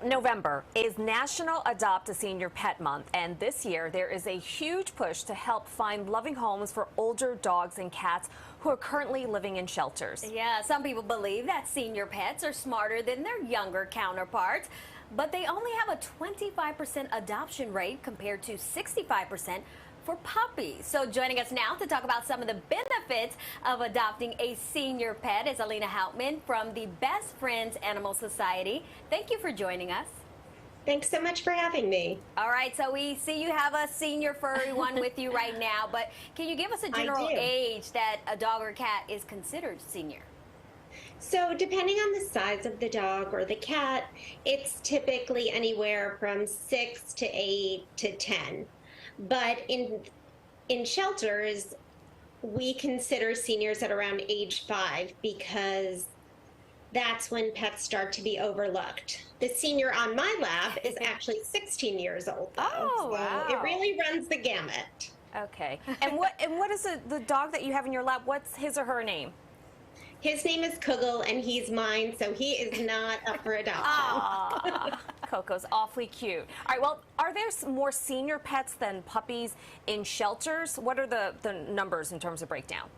Well, November is National Adopt a Senior Pet Month, and this year there is a huge push to help find loving homes for older dogs and cats who are currently living in shelters. Yeah, some people believe that senior pets are smarter than their younger counterparts, but they only have a 25% adoption rate compared to 65% for puppies. So joining us now to talk about some of the benefits of adopting a senior pet is Alina Hauptman from the Best Friends Animal Society. Thank you for joining us. Thanks so much for having me. All right, so we see you have a senior furry one with you right now, but can you give us a general age that a dog or cat is considered senior? So depending on the size of the dog or the cat, it's typically anywhere from 6 to 8 to 10. But in shelters, we consider seniors at around age 5 because that's when pets start to be overlooked. The senior on my lap is actually 16 years old, though. Oh, wow. It really runs the gamut. Okay. And what is the dog that you have in your lap? What's his or her name? His name is Kugel, and he's mine, so he is not up for adoption. Aww. Coco's awfully cute. All right, well, are there more senior pets than puppies in shelters? What are the numbers in terms of breakdown?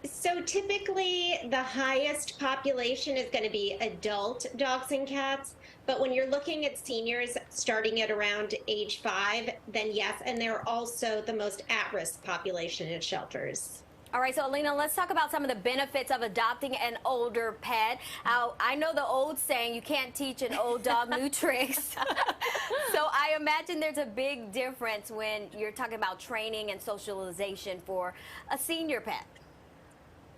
So typically the highest population is going to be adult dogs and cats, but when you're looking at seniors starting at around age 5, then yes, and they're also the most at-risk population in shelters. All right, so Alina, let's talk about some of the benefits of adopting an older pet. I know the old saying, you can't teach an old dog new tricks. So I imagine there's a big difference when you're talking about training and socialization for a senior pet.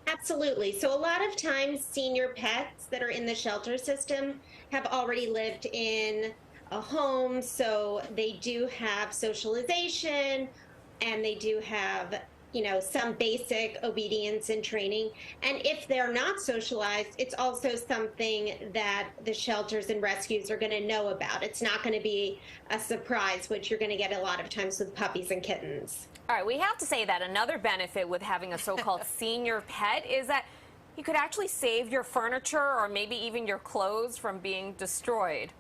Absolutely. So a lot of times senior pets that are in the shelter system have already lived in a home, so they do have socialization and they do have some basic obedience and training. And if they're not socialized, it's also something that the shelters and rescues are going to know about. It's not going to be a surprise, which you're going to get a lot of times with puppies and kittens. All right, we have to say that another benefit with having a so-called senior pet is that you could actually save your furniture or maybe even your clothes from being destroyed.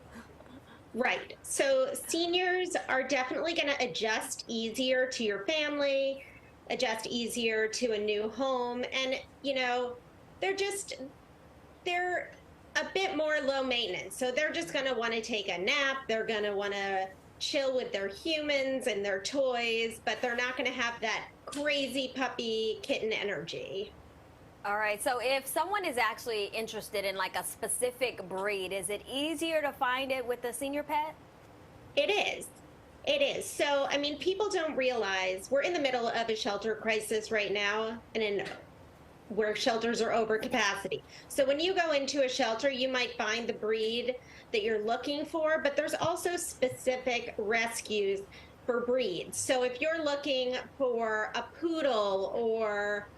Right. So seniors are definitely going to adjust easier to your family, adjust easier to a new home, and they're a bit more low maintenance, so they're just going to want to take a nap, they're going to want to chill with their humans and their toys, but they're not going to have that crazy puppy kitten energy. All right, so if someone is actually interested in like a specific breed, is it easier to find it with a senior pet? It is. It is. So, I mean, people don't realize we're in the middle of a shelter crisis right now, and where shelters are over capacity. So when you go into a shelter, you might find the breed that you're looking for, but there's also specific rescues for breeds. So if you're looking for a poodle or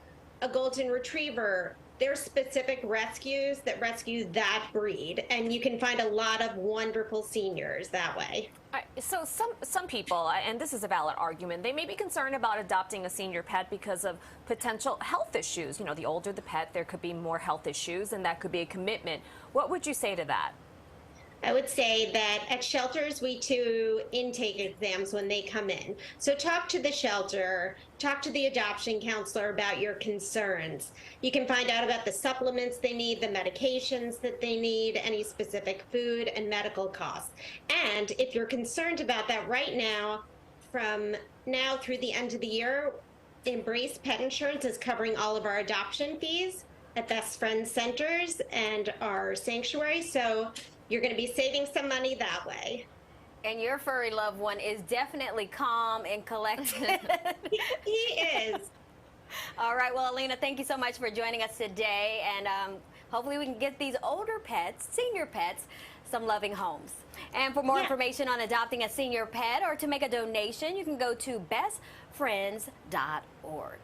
a golden retriever, there's specific rescues that rescue that breed, and you can find a lot of wonderful seniors that way. So some people, and this is a valid argument, they may be concerned about adopting a senior pet because of potential health issues. The older the pet, there could be more health issues, and that could be a commitment. What would you say to that? I would say that at shelters, we do intake exams when they come in. So talk to the shelter, talk to the adoption counselor about your concerns. You can find out about the supplements they need, the medications that they need, any specific food and medical costs. And if you're concerned about that right now, from now through the end of the year, Embrace Pet Insurance is covering all of our adoption fees at Best Friends Centers and our sanctuary. So you're going to be saving some money that way. And your furry loved one is definitely calm and collected. He is. All right. Well, Alina, thank you so much for joining us today. And hopefully we can get these older pets, senior pets, some loving homes. And for more information on adopting a senior pet or to make a donation, you can go to bestfriends.org.